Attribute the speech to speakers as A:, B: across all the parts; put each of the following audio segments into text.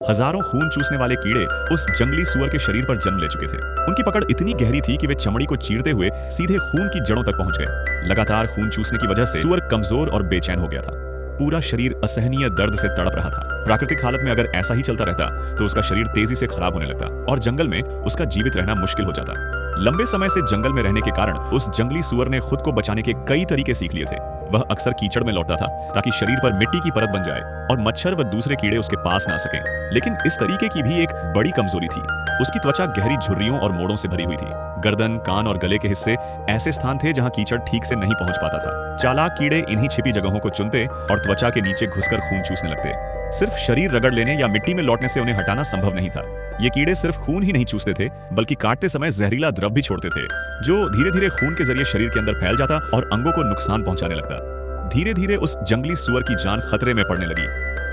A: हजारों खून चूसने वाले कीड़े उस जंगली सुअर के शरीर पर जन्म ले चुके थे। उनकी पकड़ इतनी गहरी थी कि वे चमड़ी को चीरते हुए सीधे खून की जड़ों तक पहुंच गए। लगातार खून चूसने की वजह से सुअर कमजोर और बेचैन हो गया था। पूरा शरीर असहनीय दर्द से तड़प रहा था। प्राकृतिक हालत में अगर ऐसा ही चलता रहता तो उसका शरीर तेजी से खराब होने लगता और जंगल में उसका जीवित रहना मुश्किल हो जाता। लंबे समय से जंगल में रहने के कारण उस जंगली सुअर ने खुद को बचाने के कई तरीके सीख लिए थे। वह अक्सर कीचड़ में लौटता था ताकि शरीर पर मिट्टी की परत बन जाए और मच्छर व दूसरे कीड़े उसके पास ना सकें। लेकिन इस तरीके की भी एक बड़ी कमजोरी थी। उसकी त्वचा गहरी झुर्रियों और मोड़ों से भरी हुई थी। गर्दन, कान और गले के हिस्से ऐसे स्थान थे जहां कीचड़ ठीक से नहीं पहुंच पाता था। चालाक कीड़े इन्हीं छिपी जगहों को चुनते और त्वचा के नीचे घुसकर खून चूसने लगते। सिर्फ शरीर रगड़ लेने या मिट्टी में लौटने से उन्हें हटाना संभव नहीं था। ये कीड़े सिर्फ खून ही नहीं चूसते थे, बल्कि काटते समय जहरीला द्रव भी छोड़ते थे, जो धीरे धीरे खून के जरिए शरीर के अंदर फैल जाता और अंगों को नुकसान पहुंचाने लगता। धीरे धीरे उस जंगली सुअर की जान खतरे में पड़ने लगी।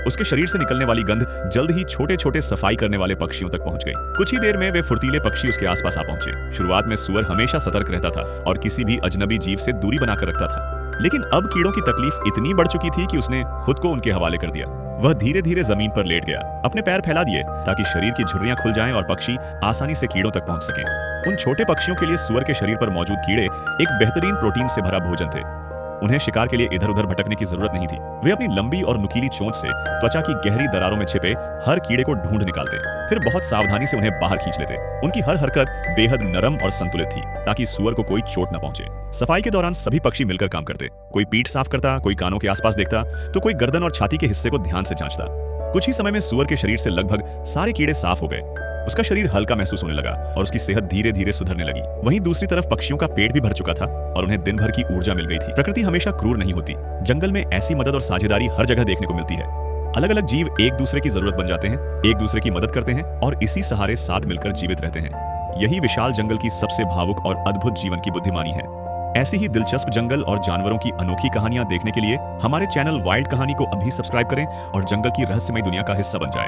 A: उसके शरीर से निकलने वाली गंध जल्द ही छोटे छोटे सफाई करने वाले पक्षियों तक पहुंच गई। कुछ ही देर में वे फुर्तीले पक्षी उसके आसपास आ पहुंचे। शुरुआत में सुअर हमेशा सतर्क रहता था और किसी भी अजनबी जीव से दूरी बनाकर रखता था। लेकिन अब कीड़ों की तकलीफ इतनी बढ़ चुकी थी कि उसने खुद को उनके हवाले कर दिया। वह धीरे धीरे जमीन पर लेट गया, अपने पैर फैला दिए ताकि शरीर की झुर्रियां खुल जाएं और पक्षी आसानी से कीड़ों तक पहुंच सकें। उन छोटे पक्षियों के लिए सुअर के शरीर पर मौजूद कीड़े एक बेहतरीन प्रोटीन से भरा भोजन थे। उन्हें शिकार के लिए इधर उधर भटकने की जरूरत नहीं थी। वे अपनी लंबी और नुकीली चोंच से त्वचा की गहरी दरारों में छिपे हर कीड़े को ढूंढ निकालते, फिर बहुत सावधानी से उन्हें बाहर खींच लेते। उनकी हर हरकत बेहद नरम और संतुलित थी ताकि सुअर को कोई चोट न पहुंचे। सफाई के दौरान सभी पक्षी मिलकर काम करते। कोई पीठ साफ करता, कोई कानों के आसपास देखता, तो कोई गर्दन और छाती के हिस्से को ध्यान से जांचता। कुछ ही समय में सुअर के शरीर से लगभग सारे कीड़े साफ हो गए। उसका शरीर हल्का महसूस होने लगा और उसकी सेहत धीरे धीरे सुधरने लगी। वहीं दूसरी तरफ पक्षियों का पेट भी भर चुका था और उन्हें दिन भर की ऊर्जा मिल गई थी। प्रकृति हमेशा क्रूर नहीं होती। जंगल में ऐसी मदद और साझेदारी हर जगह देखने को मिलती है। अलग अलग जीव एक दूसरे की जरूरत बन जाते हैं, एक दूसरे की मदद करते हैं और इसी सहारे साथ मिलकर जीवित रहते हैं। यही विशाल जंगल की सबसे भावुक और अद्भुत जीवन की बुद्धिमानी है। ऐसी ही दिलचस्प जंगल और जानवरों की अनोखी कहानियां देखने के लिए हमारे चैनल वाइल्ड कहानी को अभी सब्सक्राइब करें और जंगल की रहस्यमय दुनिया का हिस्सा बन जाएं।